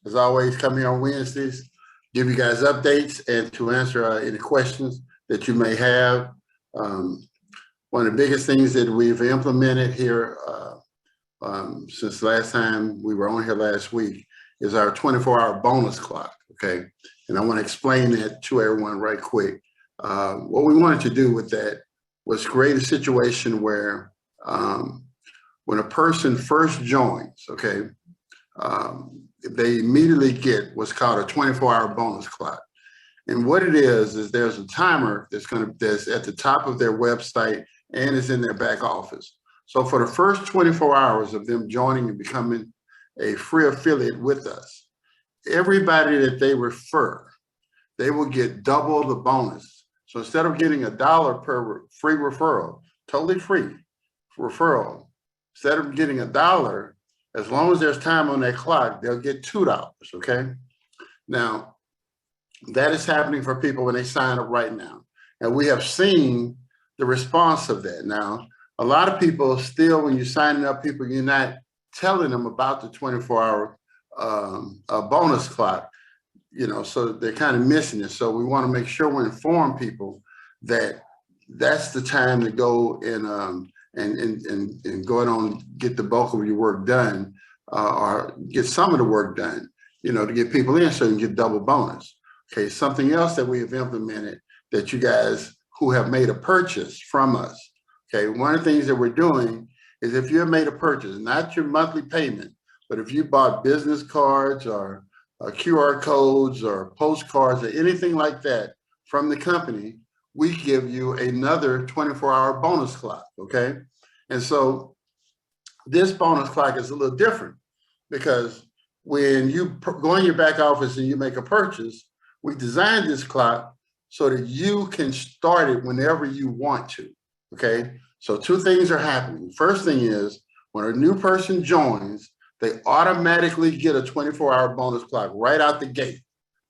as always, come here on Wednesdays, give you guys updates and to answer any questions that you may have. One of the biggest things that we've implemented here since last time we were on here last week is our 24-hour bonus clock, okay? And I want to explain that to everyone right quick. What we wanted to do with that was create a situation where when a person first joins, okay, they immediately get what's called a 24-hour bonus clock. And what it is there's a timer that's at the top of their website and is in their back office. So for the first 24 hours of them joining and becoming a free affiliate with us, everybody that they refer, they will get double the bonus. So instead of getting $1 per free referral, totally free referral, instead of getting $1, as long as there's time on that clock, they'll get $2, okay? Now, that is happening for people when they sign up right now. And we have seen the response of that. Now, a lot of people still, when you're signing up people, you're not telling them about the 24-hour bonus clock, you know, so they're kind of missing it. So we want to make sure we inform people that that's the time to go and go ahead on get the bulk of your work done or get some of the work done, you know, to get people in so you can get double bonus. Okay, something else that we have implemented that you guys who have made a purchase from us, okay, one of the things that we're doing is if you have made a purchase, not your monthly payment, but if you bought business cards or QR codes or postcards or anything like that from the company, we give you another 24-hour bonus clock, okay? And so this bonus clock is a little different because when you go in your back office and you make a purchase, we designed this clock so that you can start it whenever you want to, okay? So two things are happening. First thing is when a new person joins, they automatically get a 24-hour bonus clock right out the gate,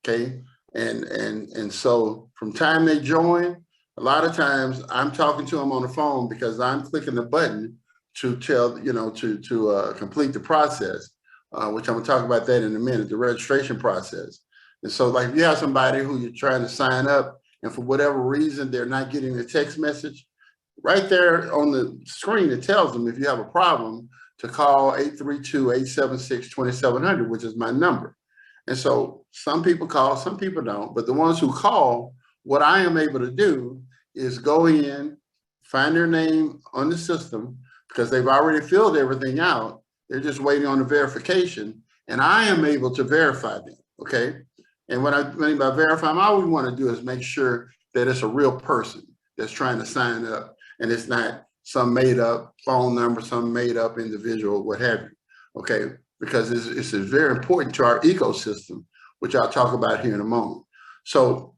okay? And so from time they join, a lot of times I'm talking to them on the phone because I'm clicking the button to tell, you know, to complete the process, which I'm gonna talk about that in a minute, the registration process. And so like if you have somebody who you're trying to sign up and for whatever reason, they're not getting the text message, right there on the screen, it tells them if you have a problem to call 832-876-2700, which is my number. And so some people call, some people don't, but the ones who call, what I am able to do is go in, find their name on the system because they've already filled everything out. They're just waiting on the verification and I am able to verify them, okay? And what I mean by verify, all we want to do is make sure that it's a real person that's trying to sign up and it's not some made up phone number, some made up individual, what have you, okay? Because it's very important to our ecosystem, which I'll talk about here in a moment. So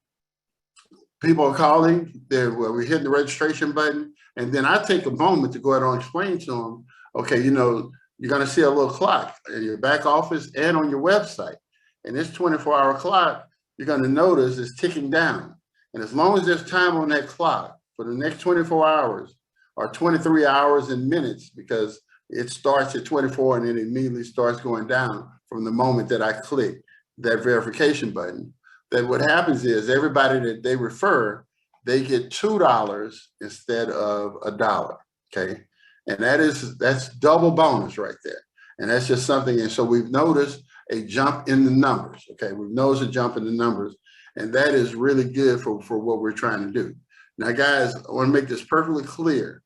people are calling, we're hitting the registration button, and then I take a moment to go ahead and explain to them, okay, you know, you're gonna see a little clock in your back office and on your website. And this 24-hour clock, you're gonna notice is ticking down. And as long as there's time on that clock for the next 24 hours or 23 hours and minutes, because it starts at 24 and it immediately starts going down from the moment that I click that verification button, that what happens is everybody that they refer, they get $2 instead of $1, okay? And that's double bonus right there. And that's just something, and so we've noticed a jump in the numbers, okay? We've noticed a jump in the numbers, and that is really good for what we're trying to do. Now, guys, I wanna make this perfectly clear.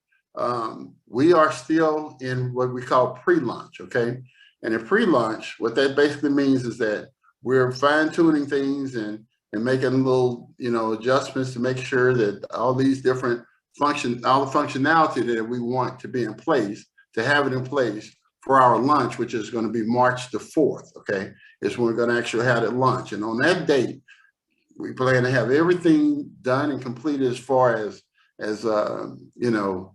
We are still in what we call pre-launch, okay? And in pre-launch, what that basically means is that we're fine-tuning things and making little, you know, adjustments to make sure that all these different all the functionality that we want to be in place, to have it in place for our launch, which is going to be March the 4th, okay? Is when we're going to actually have it launch. And on that date, we plan to have everything done and completed as far as you know,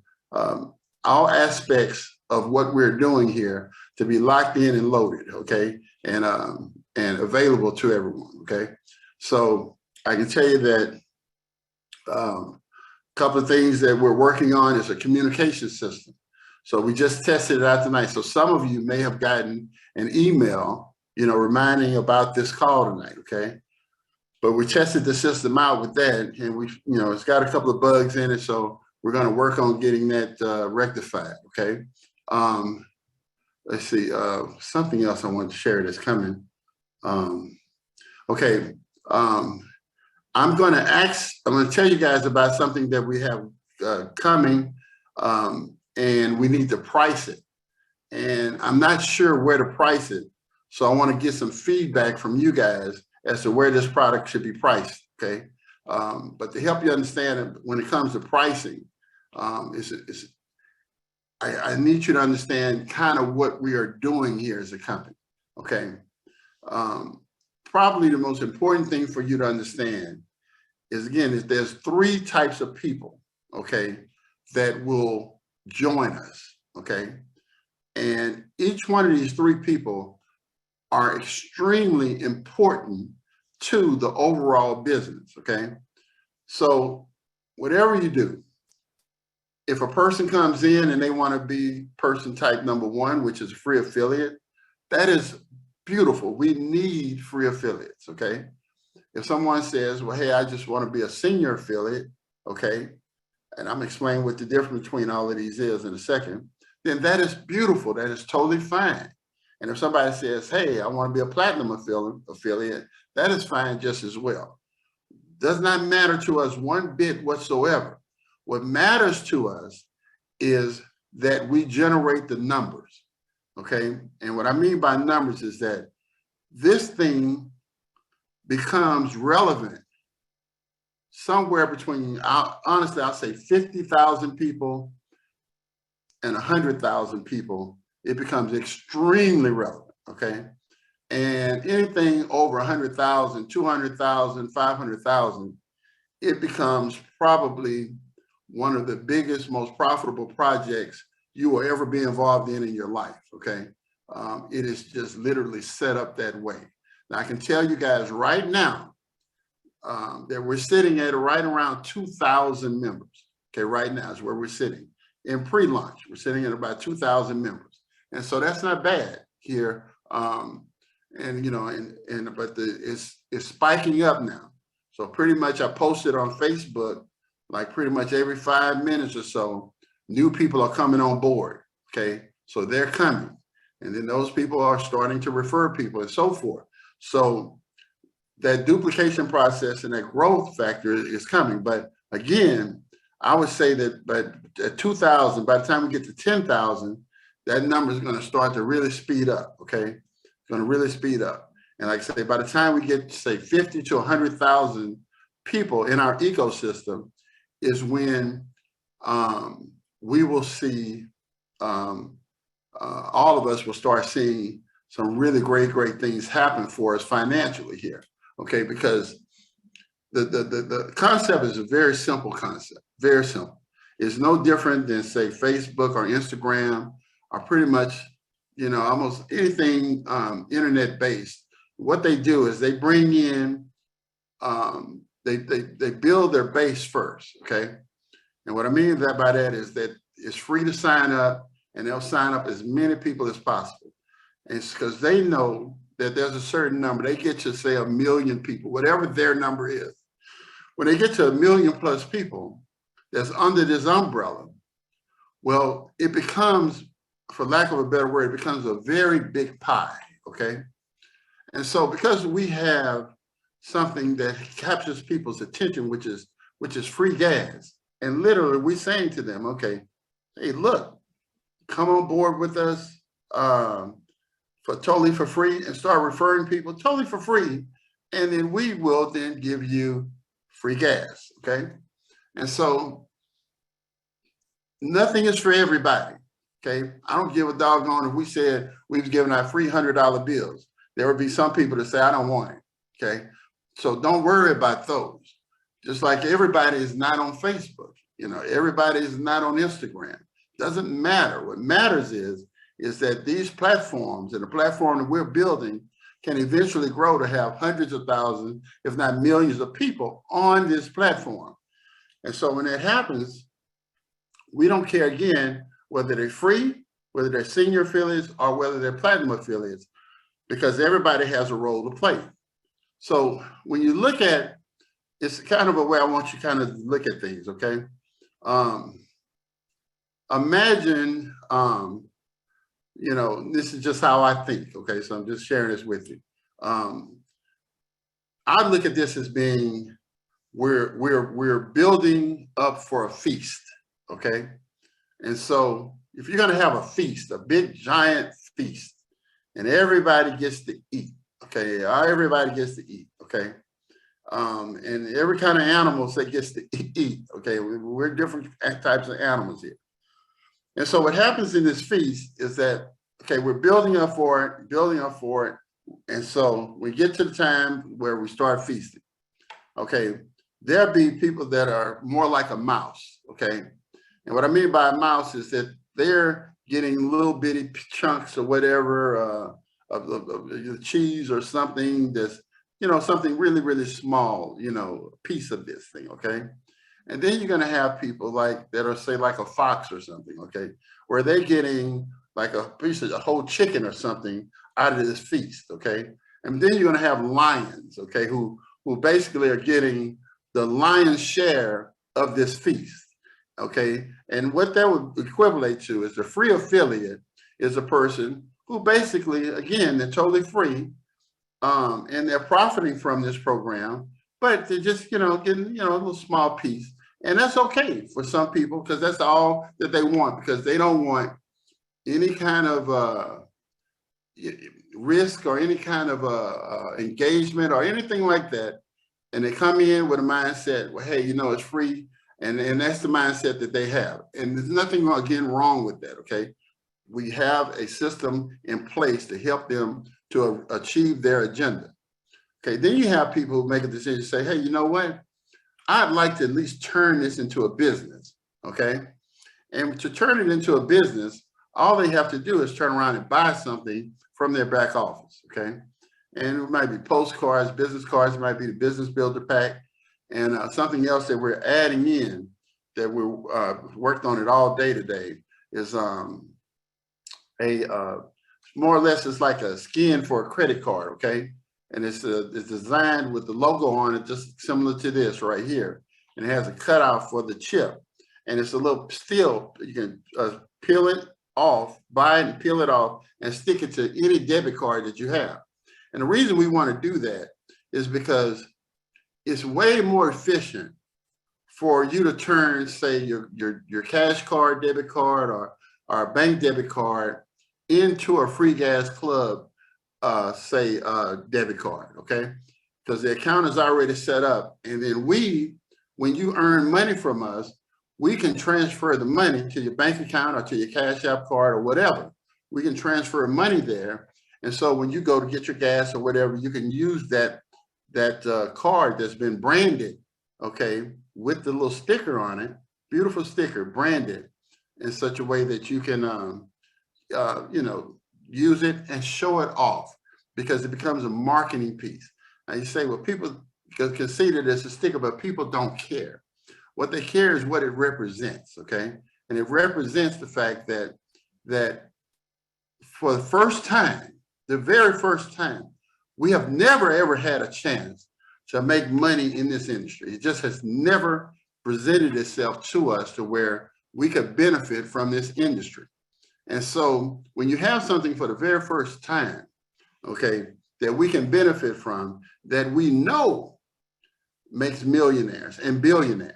all aspects of what we're doing here to be locked in and loaded, okay? And available to everyone, okay? So I can tell you that a couple of things that we're working on is a communication system. So we just tested it out tonight. So some of you may have gotten an email reminding about this call tonight, okay? But we tested the system out with that, and it's got a couple of bugs in it, so we're going to work on getting that rectified, okay? Let's see, something else I want to share that's coming. Okay, I'm going to tell you guys about something that we have coming, and we need to price it. And I'm not sure where to price it, so I want to get some feedback from you guys as to where this product should be priced, okay? But to help you understand, when it comes to pricing, I need you to understand kind of what we are doing here as a company, okay? Probably the most important thing for you to understand is, again, is there's 3 types of people, okay, that will join us, okay? And each one of these 3 people are extremely important to the overall business, okay? So whatever you do, if a person comes in and they want to be person type number 1, which is a free affiliate, that is beautiful. We need free affiliates, okay? If someone says, well, hey, I just want to be a senior affiliate, okay, and I'm explaining what the difference between all of these is in a second, then that is beautiful. That is totally fine. And if somebody says, hey, I want to be a platinum affiliate, that is fine just as well. Does not matter to us one bit whatsoever. What matters to us is that we generate the numbers, okay? And what I mean by numbers is that this thing becomes relevant somewhere between, honestly, I'll say 50,000 people and 100,000 people. It becomes extremely relevant, okay? And anything over 100,000, 200,000, 500,000, it becomes probably one of the biggest, most profitable projects you will ever be involved in your life, okay? It is just literally set up that way. Now, I can tell you guys right now that we're sitting at right around 2,000 members, okay? Right now is where we're sitting. In pre-launch, we're sitting at about 2,000 members. And so that's not bad here. But it's spiking up now. So pretty much I posted on Facebook, like pretty much every 5 minutes or so, new people are coming on board, okay? So they're coming. And then those people are starting to refer people and so forth. So that duplication process and that growth factor is coming. But again, I would say that at 2,000, by the time we get to 10,000, that number is going to start to really speed up, okay? It's going to really speed up. And like I say, by the time we get, say, 50 to 100,000 people in our ecosystem is when we will see, all of us will start seeing some really great things happen for us financially here, okay? Because the concept is a very simple concept, very simple. It's no different than, say, Facebook or Instagram, or pretty much, almost anything internet-based. What they do is they bring in, they build their base first, okay? And what I mean by that is that it's free to sign up, and they'll sign up as many people as possible. And it's because they know that there's a certain number. They get to, say, 1 million people, whatever their number is. When they get to 1 million plus people that's under this umbrella, well, it becomes, for lack of a better word, it becomes a very big pie, okay? And so because we have something that captures people's attention, which is free gas, and literally we're saying to them, okay, hey, look, come on board with us totally for free and start referring people totally for free. And then we will then give you free gas, okay? And so nothing is for everybody. Okay, I don't give a doggone if we said we've given out free $100 bills. There would be some people that say, I don't want it, okay? So don't worry about those. Just like everybody is not on Facebook, everybody is not on Instagram. Doesn't matter. What matters is that these platforms and the platform that we're building can eventually grow to have hundreds of thousands, if not millions of people on this platform. And so when that happens, we don't care, again, whether they're free, whether they're senior affiliates, or whether they're platinum affiliates. because everybody has a role to play. So when you look at, it's kind of a way I want you to kind of look at things, okay? Imagine, you know, this is just how I think, okay? So I'm just sharing this with you. I look at this as being, we're building up for a feast, okay? And so if you're gonna have a feast, a big giant feast, and everybody gets to eat, okay? Everybody gets to eat, okay? And every kind of animals that gets to eat, okay? We're different types of animals here. And so what happens in this feast is that, okay, we're building up for it, building up for it. And so we get to the time where we start feasting, okay? There'll be people that are more like a mouse, okay? And what I mean by a mouse is that they're getting little bitty chunks or whatever of the cheese or something that's, you know, something really, really small, you know, a piece of this thing, okay? And then you're gonna have people like that are, say, like a fox or something, okay? Where they're getting like a piece of a whole chicken or something out of this feast, okay? And then you're gonna have lions, okay, who basically are getting the lion's share of this feast, okay? And what that would equivalent to is the free affiliate is a person who basically, again, they're totally free, and they're profiting from this program, but they're just, you know, getting, you know, a little small piece. And that's okay for some people, because that's all that they want, because they don't want any kind of risk or any kind of engagement or anything like that. And they come in with a mindset, well, hey, you know, it's free. And that's the mindset that they have. And there's nothing, again, wrong with that, okay? We have a system in place to help them to achieve their agenda. Okay, then you have people who make a decision, say, hey, you know what? I'd like to at least turn this into a business, okay? And to turn it into a business, all they have to do is turn around and buy something from their back office, okay? And it might be postcards, business cards, it might be the business builder pack, and something else that we're adding in that we're worked on it all day today is more or less, it's like a skin for a credit card, okay? And it's designed with the logo on it, just similar to this right here. And it has a cutout for the chip. And it's a little steel, you can peel it off, buy it and peel it off and stick it to any debit card that you have. And the reason we want to do that is because it's way more efficient for you to turn, say, your cash card, debit card, or a bank debit card into a free gas club, say, debit card, okay? Because the account is already set up. And then when you earn money from us, we can transfer the money to your bank account or to your Cash App card or whatever. We can transfer money there. And so when you go to get your gas or whatever, you can use that card that's been branded, okay, with the little sticker on it, beautiful sticker, branded in such a way that you can, you know, use it and show it off, because it becomes a marketing piece. Now you say, well, people can see that it's a sticker, but people don't care. What they care is what it represents, okay? And it represents the fact that for the first time, the very first time, we have never ever had a chance to make money in this industry. It just has never presented itself to us to where we could benefit from this industry. And so when you have something for the very first time, okay, that we can benefit from, that we know makes millionaires and billionaires.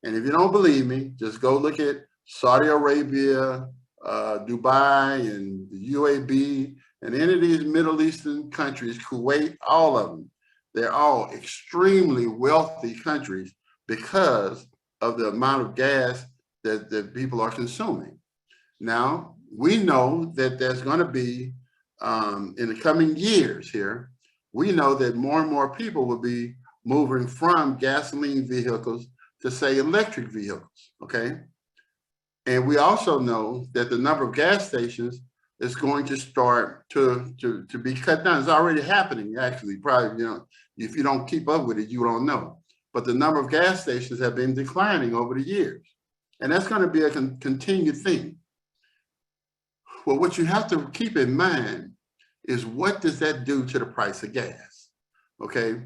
And if you don't believe me, just go look at Saudi Arabia, Dubai, and the UAB, and any of these Middle Eastern countries, Kuwait, all of them. They're all extremely wealthy countries because of the amount of gas that people are consuming. Now, we know that there's going to be, in the coming years here, we know that more and more people will be moving from gasoline vehicles to, say, electric vehicles, okay? And we also know that the number of gas stations is going to start to be cut down. It's already happening, actually. Probably, you know, if you don't keep up with it, you don't know. But the number of gas stations have been declining over the years. And that's going to be a continued thing. Well, what you have to keep in mind is what does that do to the price of gas? Okay,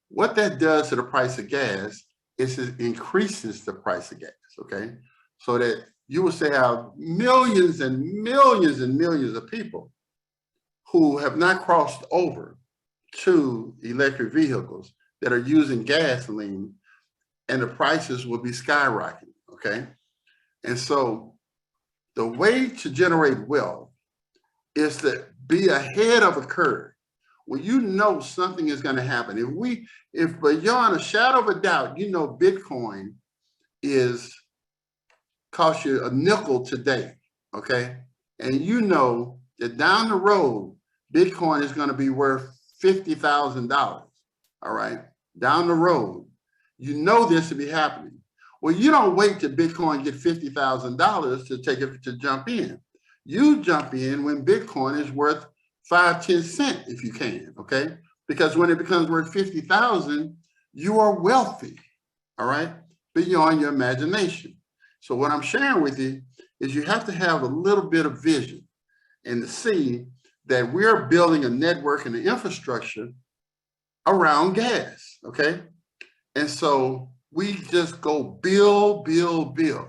what that does to the price of gas is it increases the price of gas, okay? So that you will say have millions and millions and millions of people who have not crossed over to electric vehicles that are using gasoline, and the prices will be skyrocketing, okay? And so the way to generate wealth is to be ahead of a curve. When you know something is going to happen, if beyond a shadow of a doubt, you know Bitcoin cost you a nickel today, okay? And you know that down the road, Bitcoin is going to be worth $50,000, all right? Down the road, you know this to be happening. Well, you don't wait till Bitcoin get $50,000 to jump in. You jump in when Bitcoin is worth 5-10 cents if you can, okay? Because when it becomes worth 50,000, you are wealthy, all right? Beyond your imagination. So what I'm sharing with you is you have to have a little bit of vision and to see that we're building a network and an infrastructure around gas, okay? And so we just go build, build, build.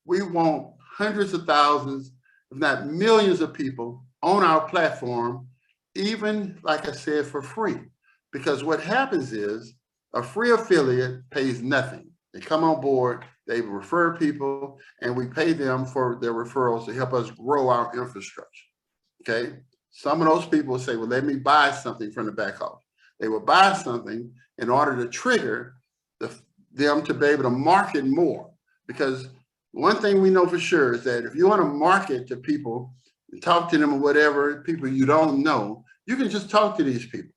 We want hundreds of thousands, if not millions of people on our platform, even, like I said, for free. Because what happens is a free affiliate pays nothing. They come on board, they refer people, and we pay them for their referrals to help us grow our infrastructure, okay? Some of those people will say, well, let me buy something from the back office. They will buy something in order to trigger them to be able to market more. Because one thing we know for sure is that if you want to market to people, talk to them or whatever, people you don't know, you can just talk to these people.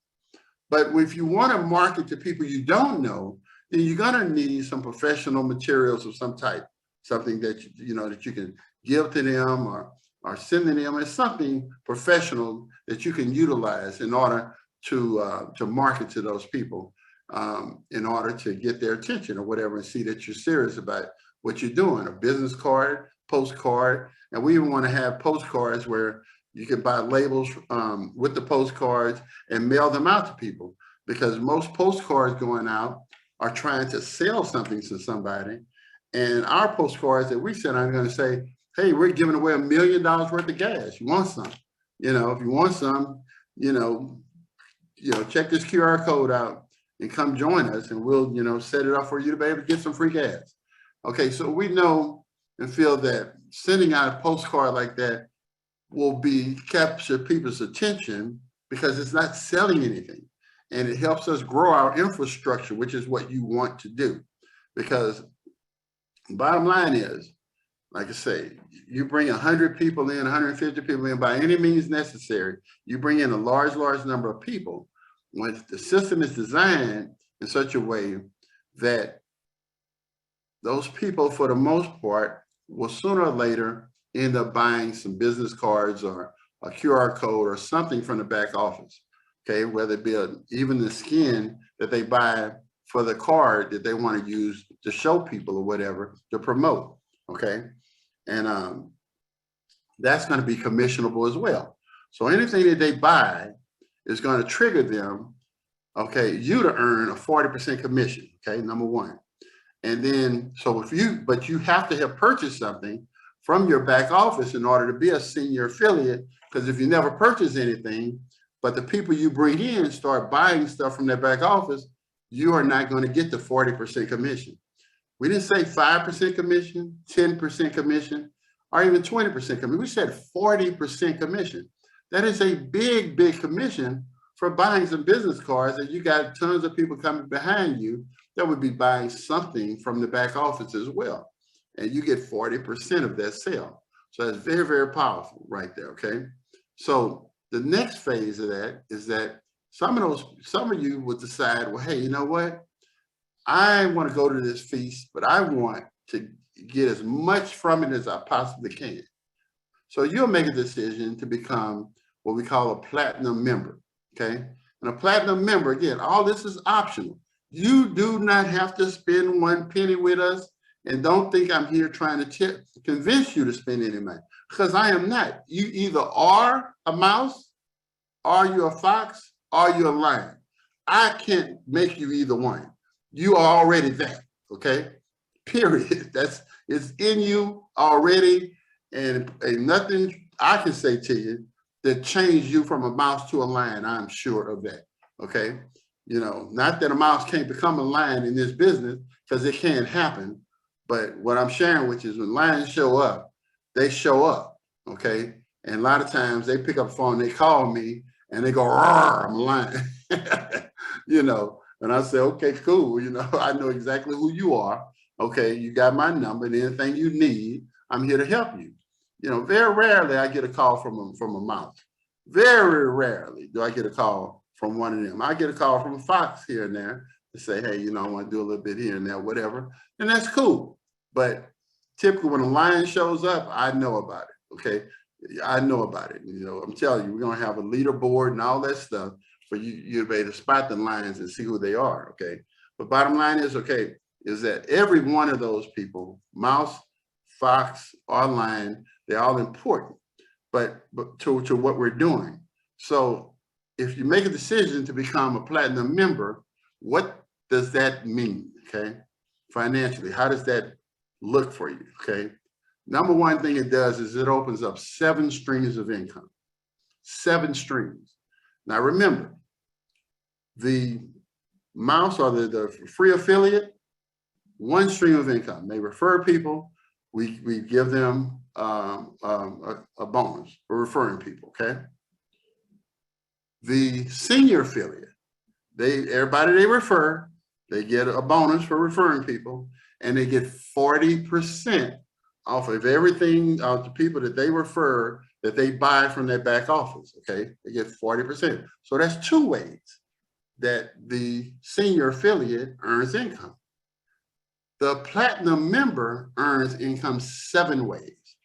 But if you want to market to people you don't know, then you're going to need some professional materials of some type, something that that you can give to them or send to them. It's something professional that you can utilize in order to market to those people, in order to get their attention or whatever, and see that you're serious about what you're doing. A business card, postcard, and we even want to have postcards where you can buy labels with the postcards and mail them out to people, because most postcards going out are trying to sell something to somebody. And our postcards that we send are going to say, hey, we're giving away $1 million worth of gas. You want some? If you want some, check this QR code out and come join us, and we'll, set it up for you to be able to get some free gas. Okay, so we know and feel that sending out a postcard like that will capture people's attention because it's not selling anything. And it helps us grow our infrastructure, which is what you want to do. Because bottom line is, like I say, you bring 100 people in, 150 people in by any means necessary. You bring in a large number of people. When the system is designed in such a way that those people, for the most part, will sooner or later end up buying some business cards or a QR code or something from the back office. Okay, whether it be even the skin that they buy for the card that they want to use to show people or whatever to promote. Okay, and that's going to be commissionable as well. So anything that they buy is going to trigger them, okay, you to earn a 40% commission. Okay, number one. And then, but you have to have purchased something from your back office in order to be a senior affiliate, because if you never purchase anything, but the people you bring in start buying stuff from their back office, you are not going to get the 40% commission. We didn't say 5% commission, 10% commission, or even 20% commission. We said 40% commission. That is a big, big commission for buying some business cards, and you got tons of people coming behind you that would be buying something from the back office as well. And you get 40% of that sale. So that's very, very powerful right there, okay? So the next phase of that is that some of you would decide, well, hey, you know what? I want to go to this feast, but I want to get as much from it as I possibly can. So you'll make a decision to become what we call a platinum member, okay? And a platinum member, again, all this is optional. You do not have to spend one penny with us, and don't think I'm here trying to convince you to spend any money, because I am not. You either are a mouse Are you a fox? Are you a lion? I can't make you either one. You are already that, okay? Period. It's in you already, and ain't nothing I can say to you that changed you from a mouse to a lion. I'm sure of that, okay? You know, not that a mouse can't become a lion in this business, because it can happen, but what I'm sharing with you is when lions show up, they show up, okay? And a lot of times they pick up the phone, they call me, and they go, "Rawr, I'm a lion." You know, and I say, okay, cool. You know, I know exactly who you are. Okay, you got my number, and anything you need, I'm here to help you. You know, very rarely I get a call from a mouse. Very rarely do I get a call from one of them. I get a call from a fox here and there to say, hey, you know, I want to do a little bit here and there, whatever. And that's cool. But typically when a lion shows up, I know about it, okay? I know about it. You know, I'm telling you, we're going to have a leaderboard and all that stuff for you to be able to spot the lions and see who they are, okay? But bottom line is, okay, is that every one of those people, mouse, fox, or lion, they're all important, but to what we're doing. So if you make a decision to become a platinum member, what does that mean, okay? Financially, how does that look for you, okay? Number one thing it does is it opens up 7 streams of income. 7 streams. Now remember, the mouse or the free affiliate, 1 stream of income. They refer people, we give them a bonus for referring people, okay? The senior affiliate, everybody they refer, they get a bonus for referring people, and they get 40% off of everything, the people that they refer, that they buy from their back office, okay? They get 40%. So that's 2 ways that the senior affiliate earns income. The platinum member earns income 7 ways,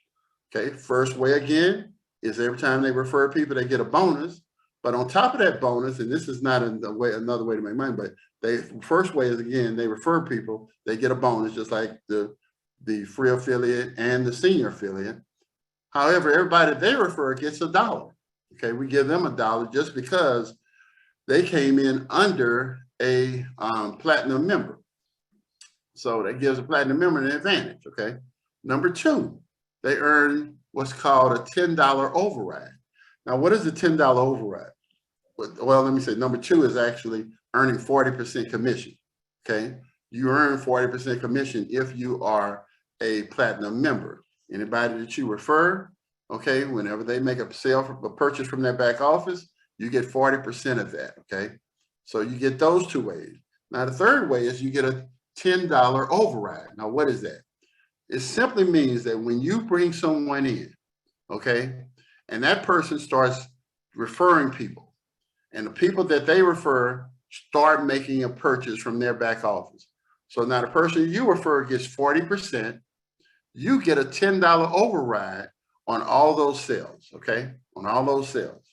okay? First way, again, is every time they refer people, they get a bonus. But on top of that bonus, and this is not another way to make money, but first way is, again, they refer people, they get a bonus, just like the free affiliate and the senior affiliate. However, everybody they refer gets $1. Okay, we give them $1 just because they came in under a platinum member. So that gives a platinum member an advantage, okay? Number 2, they earn what's called a $10 override. Now, what is the $10 override? Well, let me say, number 2 is actually earning 40% commission, okay? You earn 40% commission if you are a platinum member. Anybody that you refer, okay, whenever they make a purchase from their back office, you get 40% of that, okay? So you get those 2 ways. Now, the third way is you get a $10 override. Now, what is that? It simply means that when you bring someone in, okay, and that person starts referring people, and the people that they refer start making a purchase from their back office. So now the person you refer gets 40%. You get a $10 override on all those sales, okay? On all those sales,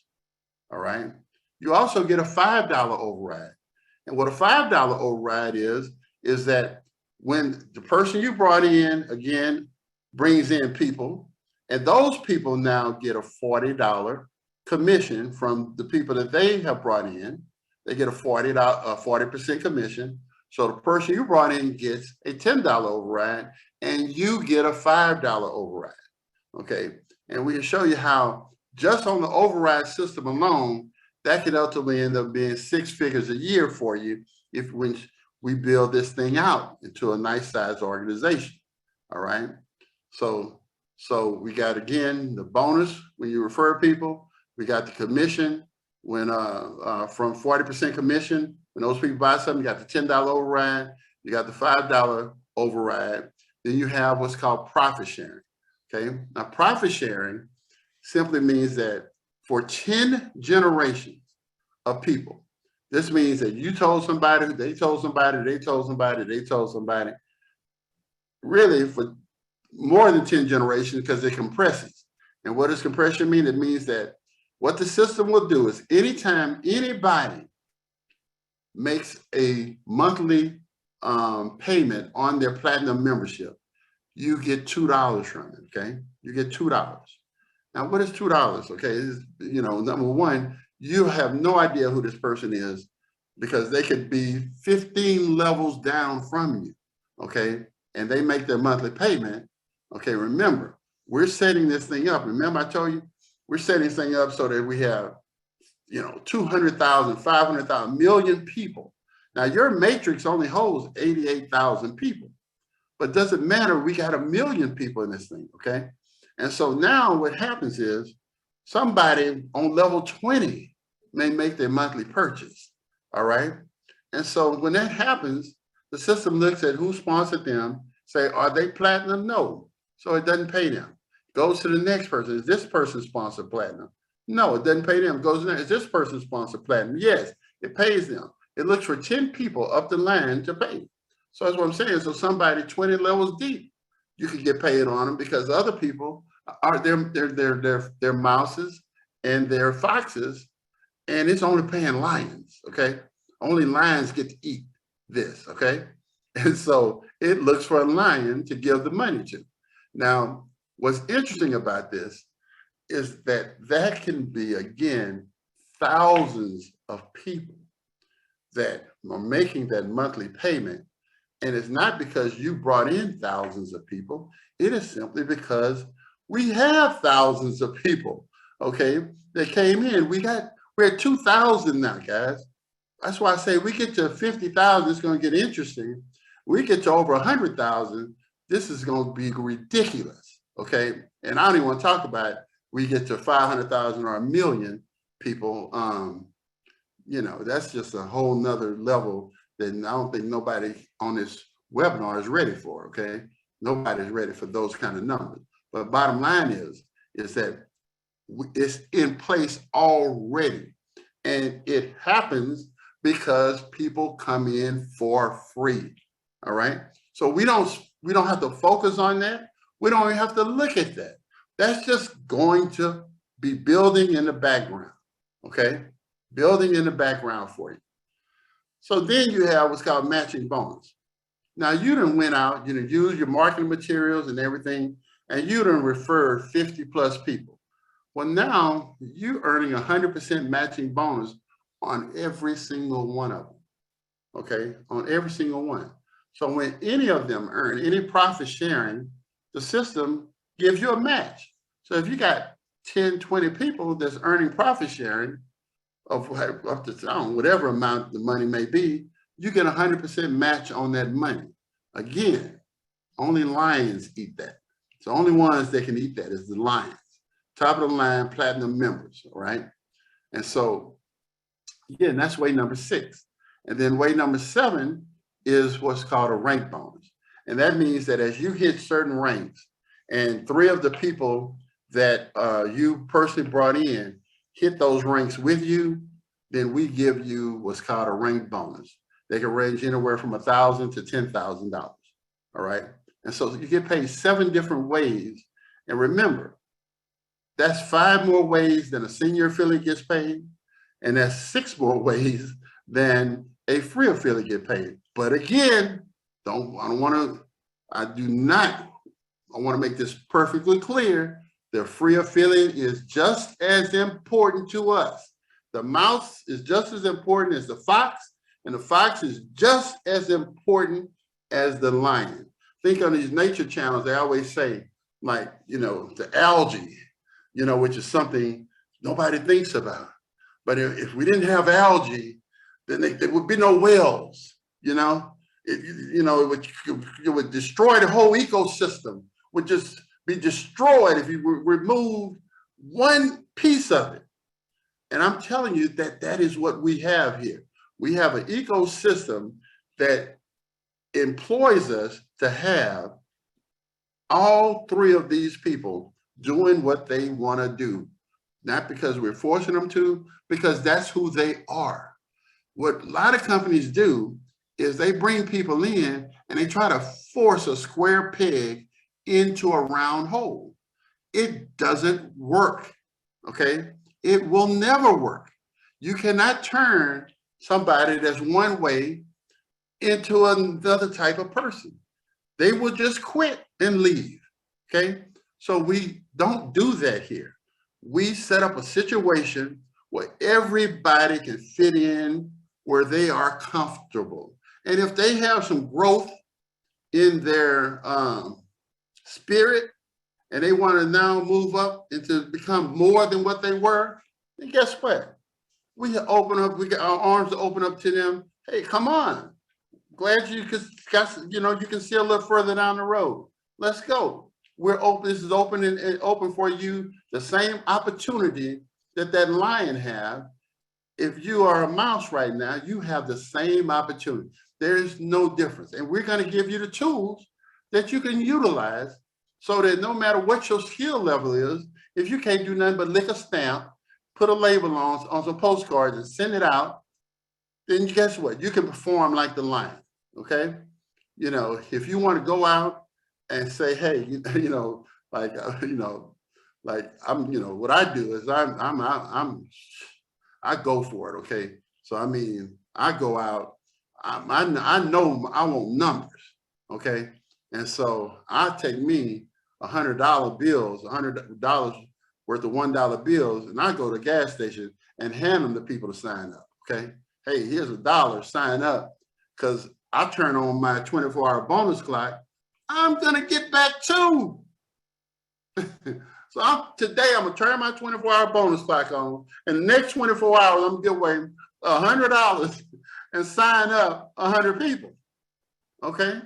all right? You also get a $5 override. And what a $5 override is that when the person you brought in, again, brings in people, and those people now get a $40 commission from the people that they have brought in. They get a 40% commission. So the person you brought in gets a $10 override, and you get a $5 override, okay? And we can show you how just on the override system alone, that could ultimately end up being 6 figures a year for you when we build this thing out into a nice size organization, all right? So we got, again, the bonus when you refer people. We got the commission when from 40% commission. When those people buy something, you got the $10 override, you got the $5 override. Then you have what's called profit sharing, okay? Now, profit sharing simply means that for 10 generations of people, this means that you told somebody, they told somebody, they told somebody, they told somebody, really for more than 10 generations, because it compresses. And what does compression mean? It means that what the system will do is anytime anybody makes a monthly payment on their platinum membership, you get $2 from it, okay? You get $2. Now, what is $2? Okay, you know, number one, you have no idea who this person is because they could be 15 levels down from you, okay? And they make their monthly payment. Okay, remember, we're setting this thing up. Remember I told you, we're setting this thing up so that we have, 200,000, 500,000, million people. Now your matrix only holds 88,000 people, but doesn't matter, we got 1 million people in this thing, okay? And so now what happens is somebody on level 20 may make their monthly purchase, all right? And so when that happens, the system looks at who sponsored them, say, are they platinum? No, so it doesn't pay them. Goes to the next person, is this person sponsored platinum? No, it doesn't pay them. Goes to the next, is this person sponsored platinum? Yes, it pays them. It looks for 10 people up the line to pay. So that's what I'm saying. So somebody 20 levels deep, you can get paid on them because other people are their mouses and their foxes, and it's only paying lions, okay? Only lions get to eat this, okay? And so it looks for a lion to give the money to. Now, what's interesting about this is that can be, again, thousands of people that are making that monthly payment. And it's not because you brought in thousands of people. It is simply because we have thousands of people, okay, that came in. We're at 2,000 now, guys. That's why I say we get to 50,000, it's going to get interesting. We get to over 100,000, this is going to be ridiculous, okay? And I don't even want to talk about it. We get to 500,000 or 1 million people, that's just a whole nother level that I don't think nobody on this webinar is ready for, okay? Nobody's ready for those kind of numbers. But bottom line is that it's in place already. And it happens because people come in for free, all right? So we don't have to focus on that. We don't even have to look at that. That's just going to be building in the background, okay? Building in the background for you. So then you have what's called matching bonus. Now you done went out, use your marketing materials and everything, and you done referred 50 plus people. Well, now you're earning 100% matching bonus on every single one of them, okay? On every single one. So when any of them earn any profit sharing, the system gives you a match. So if you got 10, 20 people that's earning profit sharing of up to whatever amount the money may be, you get 100% match on that money. Again, only lions eat that. So only ones that can eat that is the lions. Top of the line platinum members, all right? And so, again, that's way number 6. And then way number 7 is what's called a rank bonus. And that means that as you hit certain ranks, and 3 of the people that you personally brought in hit those ranks with you, then we give you what's called a rank bonus. They can range anywhere from $1,000 to $10,000, all right? And so you get paid 7 different ways. And remember, that's 5 more ways than a senior affiliate gets paid, and that's 6 more ways than a free affiliate get paid. But again, I want to make this perfectly clear. The free affiliate is just as important to us. The mouse is just as important as the fox, and the fox is just as important as the lion. Think on these nature channels, they always say, like, the algae, which is something nobody thinks about. But if we didn't have algae, then there would be no whales, it would destroy the whole ecosystem, would just be destroyed if you remove one piece of it. And I'm telling you that is what we have here. We have an ecosystem that employs us to have all 3 of these people doing what they want to do, not because we're forcing them to, because that's who they are. What a lot of companies do is they bring people in and they try to force a square peg into a round hole. It doesn't work, okay? It will never work. You cannot turn somebody that's one way into another type of person. They will just quit and leave, okay? So we don't do that here. We set up a situation where everybody can fit in, where they are comfortable. And if they have some growth in their spirit, and they want to now move up and to become more than what they were, then guess what? We open up, we get our arms open up to them. Hey, come on. Glad you could, you know, you can see a little further down the road. Let's go. We're open. This is open and open for you. The same opportunity that lion have. If you are a mouse right now, you have the same opportunity. There is no difference. And we're going to give you the tools that you can utilize so that no matter what your skill level is, if you can't do nothing but lick a stamp, put a label on some postcards and send it out, then guess what? You can perform like the lion, okay? You know, if you want to go out and say, hey, you know, like, like I'm, you know, what I do is I go for it, okay? So, I mean, I go out, I know I want numbers, okay? And so I take me $100 bills, $100 worth of $1 bills, and I go to the gas station and hand them to people to sign up, okay? Hey, here's $1, sign up, because I turn on my 24-hour bonus clock, I'm gonna get back too. So today I'm gonna turn my 24-hour bonus clock on, and the next 24 hours I'm gonna give away $100 and sign up 100 people, okay?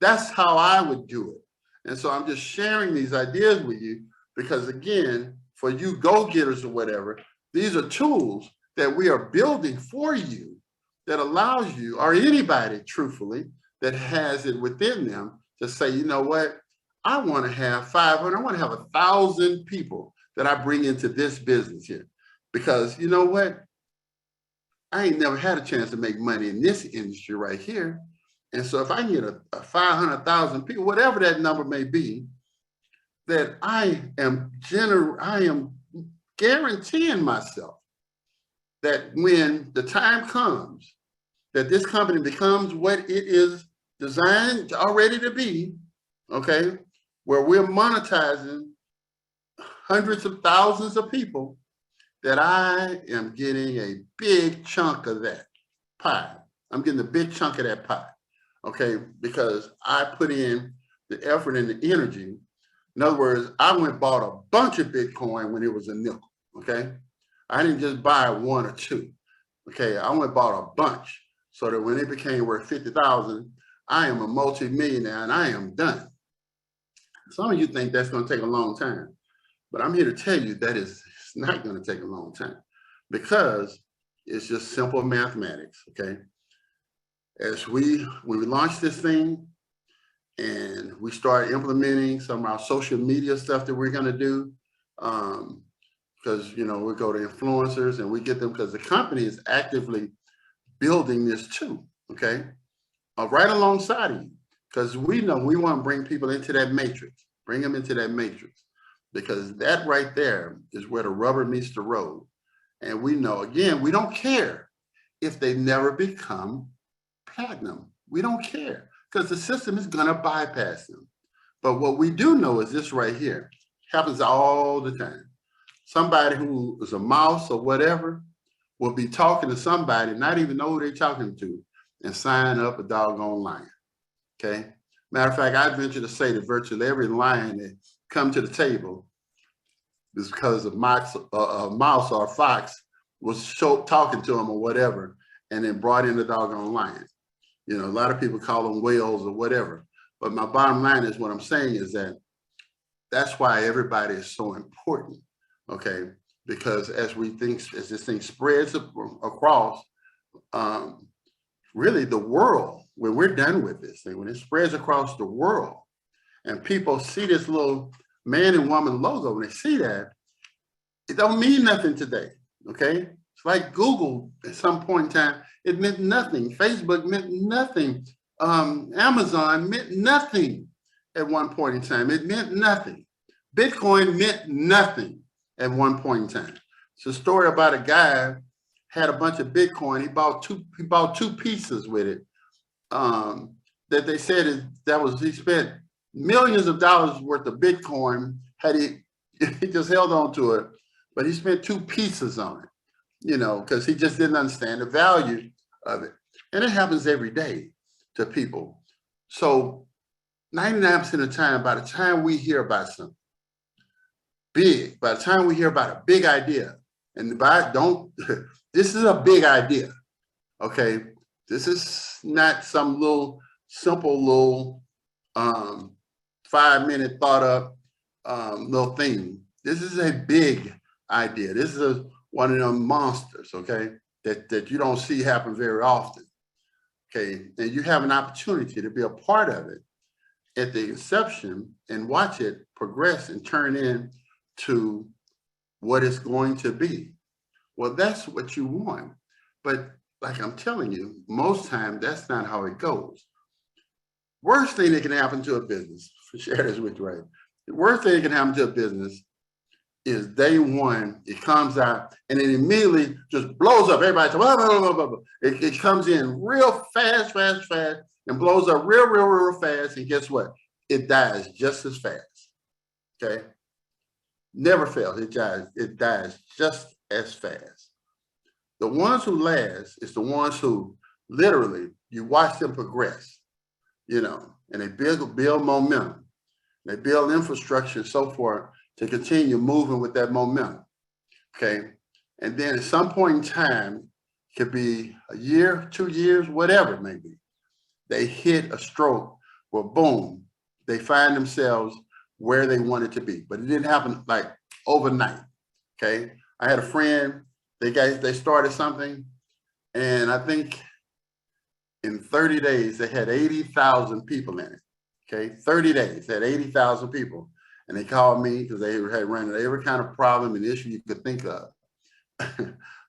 That's how I would do it. And so I'm just sharing these ideas with you because, again, for you go-getters or whatever, these are tools that we are building for you that allows you, or anybody, truthfully, that has it within them to say, you know what, I want to have 500, I want to have 1,000 people that I bring into this business here. Because you know what? I ain't never had a chance to make money in this industry right here. And so if I can get a 500,000 people, whatever that number may be, that I am guaranteeing myself that when the time comes that this company becomes what it is designed already to be, okay, where we're monetizing hundreds of thousands of people, that I am getting a big chunk of that pie. I'm getting a big chunk of that pie, okay, because I put in the effort and the energy. In other words, I went and bought a bunch of Bitcoin when it was a nickel, okay? I didn't just buy one or two, okay? I went and bought a bunch so that when it became worth 50,000, I am a multi-millionaire and I am done. Some of you think that's gonna take a long time, but I'm here to tell you that it's not gonna take a long time because it's just simple mathematics, okay? When we launch this thing and we start implementing some of our social media stuff that we're gonna do, because you know, we go to influencers and we get them because the company is actively building this too, okay? Right alongside of you, because we know we want to bring people into that matrix, bring them into that matrix, because that right there is where the rubber meets the road. And we know, again, we don't care if they never become platinum. We don't care because the system is going to bypass them. But what we do know is this right here happens all the time. Somebody who is a mouse or whatever will be talking to somebody, not even know who they're talking to, and sign up a doggone lion, okay? Matter of fact, I venture to say that virtually every lion that come to the table is because a mouse or a fox was talking to them or whatever, and then brought in the doggone lion. You know, a lot of people call them whales or whatever. But my bottom line is what I'm saying is that that's why everybody is so important, okay? Because as this thing spreads across, really the world, when we're done with this thing, when it spreads across the world and people see this little man and woman logo, when they see that, it don't mean nothing today, okay? It's like Google at some point in time, it meant nothing. Facebook meant nothing. Amazon meant nothing at one point in time. It meant nothing. Bitcoin meant nothing at one point in time. It's a story about a guy had a bunch of Bitcoin. He bought two pieces with it. That they said he spent millions of dollars worth of Bitcoin. Had he just held on to it but he spent 2 pizzas on it, you know, because he just didn't understand the value of it. And it happens every day to people. So 99% of the time, by the time we hear about something big, by the time we hear about a big idea, and this is a big idea, okay? This is not some little simple little 5-minute thought up little thing. This is a big idea. This is one of them monsters, okay, that you don't see happen very often, okay? And you have an opportunity to be a part of it at the inception and watch it progress and turn into what it's going to be. Well, that's what you want. But like I'm telling you, most times that's not how it goes. Worst thing that can happen to a business, for share this with you, right? The worst thing that can happen to a business is day one, it comes out and it immediately just blows up. Everybody, blah, blah, blah, blah, blah. It comes in real fast, and blows up real fast. And guess what? It dies just as fast, okay? Never fails, it dies just as fast. The ones who last is the ones who literally, you watch them progress, you know, and they build momentum. They build infrastructure and so forth to continue moving with that momentum, okay? And then at some point in time, it could be a year, 2 years, whatever it may be, they hit a stroke where boom, they find themselves where they wanted to be. But it didn't happen like overnight, okay? I had a friend, they started something, and I think in 30 days, they had 80,000 people in it, okay? 30 days, they had 80,000 people. And they called me because they had run into every kind of problem and issue you could think of.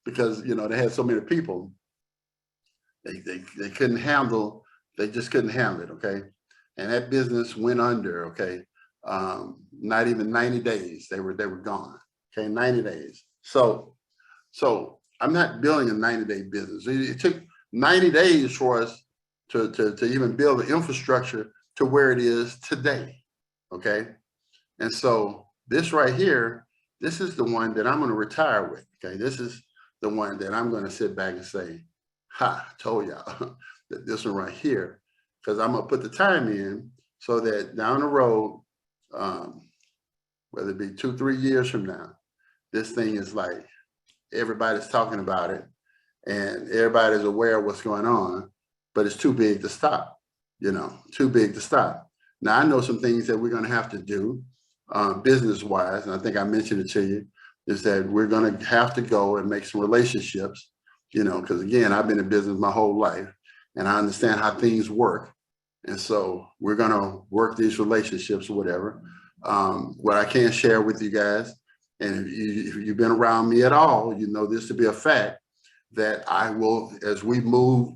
Because, you know, they had so many people, they couldn't handle, they just couldn't handle it, okay? And that business went under, okay? Not even 90 days, they were gone, okay? 90 days. So I'm not building a 90-day business. It took 90 days for us to even build the infrastructure to where it is today, okay? And so this right here, this is the one that I'm going to retire with, okay? This is the one that I'm going to sit back and say, ha, I told y'all that this one right here, because I'm going to put the time in so that down the road, whether it be 2-3 years from now, this thing is like, everybody's talking about it and everybody's aware of what's going on, but it's too big to stop, you know, too big to stop. Now, I know some things that we're going to have to do business-wise, and I think I mentioned it to you, is that we're going to have to go and make some relationships, you know, because again, I've been in business my whole life and I understand how things work. And so we're going to work these relationships or whatever. What I can share with you guys, and if you've been around me at all, you know this to be a fact, that I will, as we move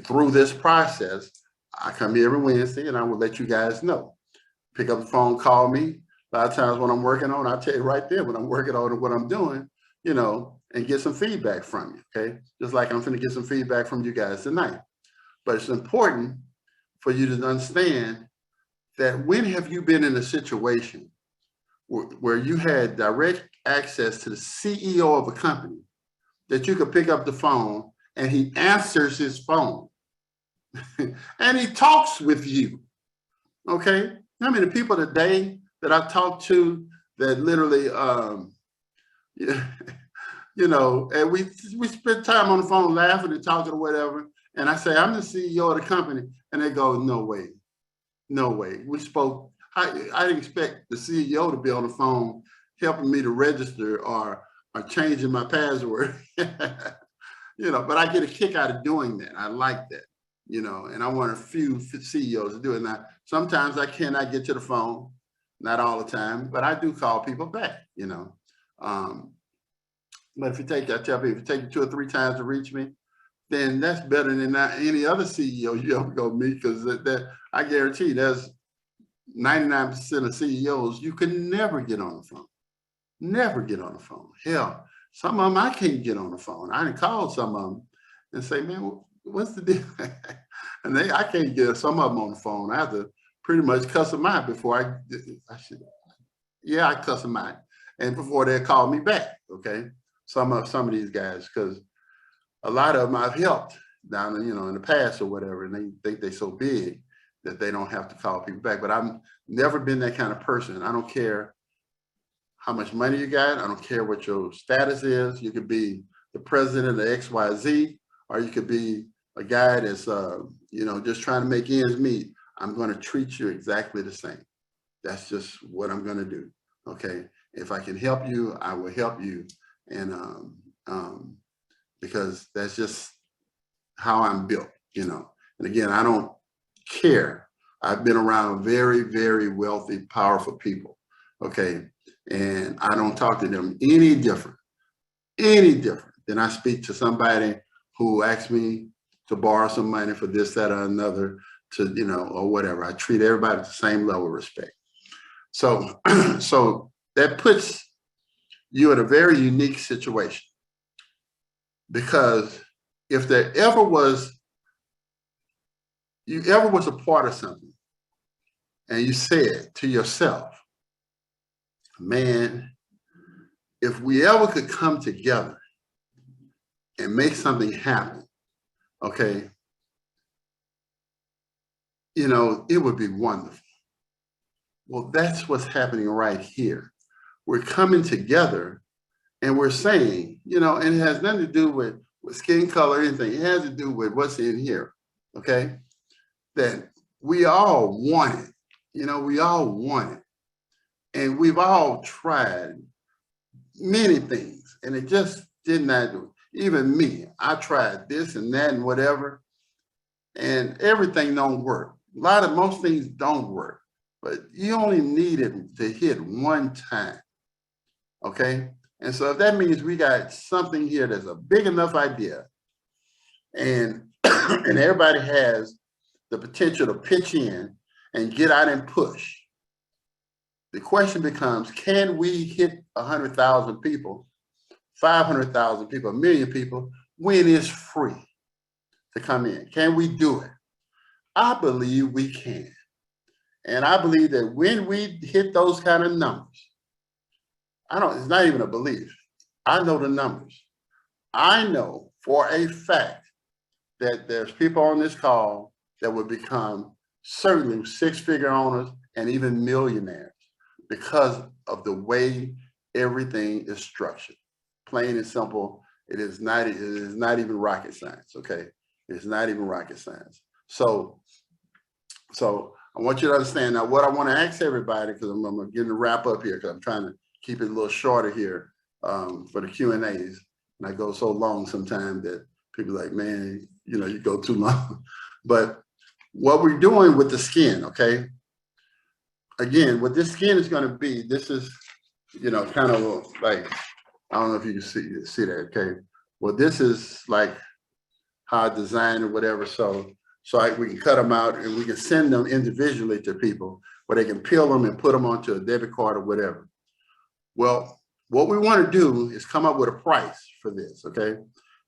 through this process, I come here every Wednesday and I will let you guys know. Pick up the phone, call me. A lot of times when I'm working on, I'll tell you right there when I'm working on and what I'm doing, you know, and get some feedback from you, okay? Just like I'm going to get some feedback from you guys tonight. But it's important for you to understand that when have you been in a situation where you had direct access to the CEO of a company that you could pick up the phone and he answers his phone and he talks with you, okay? I mean, the people today that I've talked to that literally, you know, and we spend time on the phone laughing and talking or whatever. And I say, I'm the CEO of the company. And they go, no way, no way. We spoke, I didn't expect the CEO to be on the phone helping me to register or changing my password, you know, but I get a kick out of doing that. I like that, you know, and I want a few CEOs to do it. Now, sometimes I cannot get to the phone, not all the time, but I do call people back, you know. But if you take, I tell people, if you take it 2 or 3 times to reach me, then that's better than any other CEO you ever go meet, because that I guarantee there's 99% of CEOs you can never get on the phone. Never get on the phone. Hell, some of them I can't get on the phone. I done called some of them and say, man, what's the deal? And I can't get some of them on the phone. I have to pretty much cuss them out before I should. Yeah, I cuss them out. and before they call me back. Okay, some of these guys, because a lot of them I've helped down, in the past or whatever, and they think they're so big that they don't have to call people back. But I've never been that kind of person. I don't care how much money you got. I don't care what your status is. You could be the president of XYZ, or you could be a guy that's, just trying to make ends meet. I'm going to treat you exactly the same. That's just what I'm going to do. Okay. If I can help you, I will help you. And because that's just how I'm built, And again, I don't care. I've been around very, very wealthy, powerful people. Okay. And I don't talk to them any different than I speak to somebody who asks me to borrow some money for this, that, or another, or whatever. I treat everybody at the same level of respect. So, so that puts you in a very unique situation, because if there ever was a part of something and you said to yourself, man, if we ever could come together and make something happen, okay, it would be wonderful. Well, that's what's happening right here. We're coming together and we're saying, and it has nothing to do with skin color or anything. It has to do with what's in here, okay? That we all want it. We all want it. And we've all tried many things, and it just did not do it. Even me, I tried this and that and whatever, and everything don't work. Most things don't work, but you only need it to hit one time, okay? And so if that means we got something here that's a big enough idea, and and everybody has the potential to pitch in and get out and push, the question becomes, can we hit 100,000 people, 500,000 people, 1 million people when it's free to come in? Can we do it? I believe we can. And I believe that when we hit those kind of numbers, it's not even a belief. I know the numbers. I know for a fact that there's people on this call that will become certainly six-figure owners and even millionaires because of the way everything is structured. Plain and simple. It is not even rocket science, okay? It's not even rocket science. So I want you to understand now what I want to ask everybody, because I'm getting to wrap up here, because I'm trying to keep it a little shorter here for the Q&As. And I go so long sometimes that people are like, man, you go too long. But what we're doing with the skin, okay? Again, what this skin is going to be, this is, kind of like, I don't know if you can see that, okay? Well, this is like how I designed or whatever. So we can cut them out and we can send them individually to people where they can peel them and put them onto a debit card or whatever. Well, what we want to do is come up with a price for this, okay?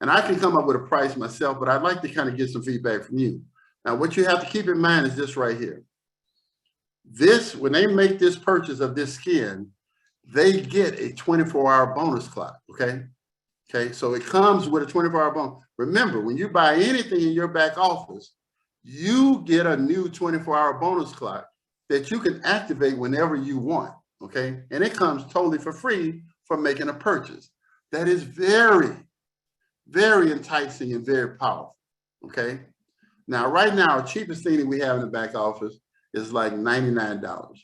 And I can come up with a price myself, but I'd like to kind of get some feedback from you. Now, what you have to keep in mind is this right here. When they make this purchase of this skin, they get a 24-hour bonus clock, okay? Okay, so it comes with a 24-hour bonus. Remember, when you buy anything in your back office, you get a new 24-hour bonus clock that you can activate whenever you want, okay? And it comes totally for free for making a purchase. That is very, very enticing and very powerful, okay? Now, right now, the cheapest thing that we have in the back office is like $99,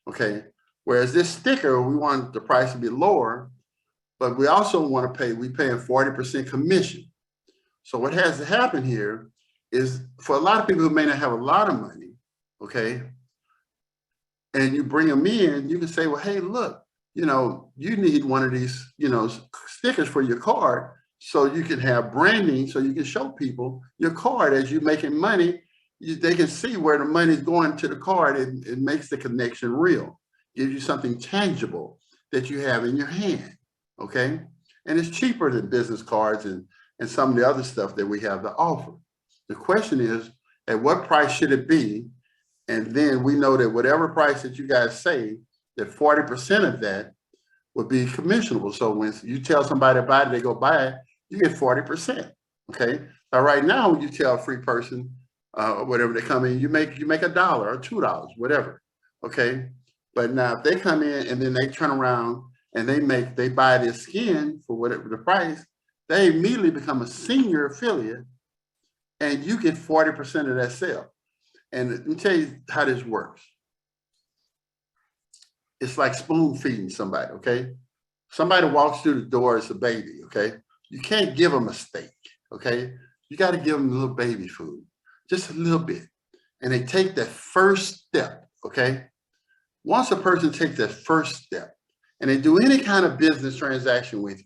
okay? Whereas this sticker, we want the price to be lower, but we also want to pay, we pay a 40% commission. So what has to happen here is for a lot of people who may not have a lot of money, okay, and you bring them in, you can say, well, hey, look, you need one of these, stickers for your card so you can have branding, so you can show people your card as you're making money. They can see where the money is going to the card. It makes the connection real, gives you something tangible that you have in your hand, okay? And it's cheaper than business cards and some of the other stuff that we have to offer. The question is, at what price should it be? And then we know that whatever price that you guys say, that 40% of that would be commissionable. So when you tell somebody about it, they go buy it, you get 40%. Okay. Now, right now, when you tell a free person, whatever they come in, you make $1 or $2, whatever. Okay. But now if they come in and then they turn around and they buy their skin for whatever the price, they immediately become a senior affiliate and you get 40% of that sale. And let me tell you how this works. It's like spoon feeding somebody, okay? Somebody walks through the door as a baby, okay? You can't give them a steak, okay? You got to give them a little baby food, just a little bit. And they take that first step, okay? Once a person takes that first step and they do any kind of business transaction with you,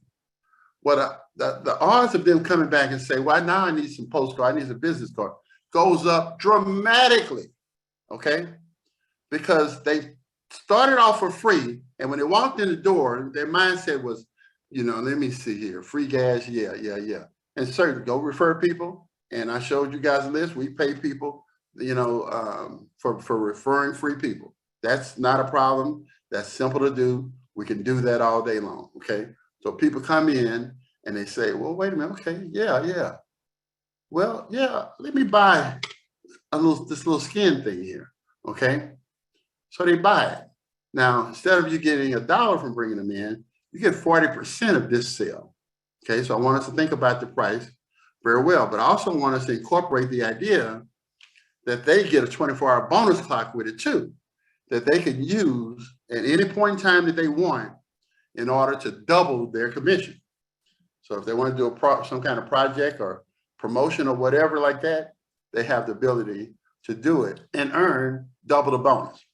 the odds of them coming back and say, well, now I need some postcard, I need some business card, goes up dramatically, okay? Because they started off for free, and when they walked in the door, their mindset was, let me see here, free gas, yeah. And certainly go refer people. And I showed you guys a list. We pay people, for referring free people. That's not a problem. That's simple to do. We can do that all day long, okay? So people come in and they say, well, wait a minute, okay, yeah. Well, yeah, let me buy this little skin thing here, okay? So they buy it. Now, instead of you getting $1 from bringing them in, you get 40% of this sale. Okay, so I want us to think about the price very well, but I also want us to incorporate the idea that they get a 24-hour bonus clock with it too, that they can use at any point in time that they want in order to double their commission. So if they want to do some kind of project or promotion or whatever like that, they have the ability to do it and earn double the bonus.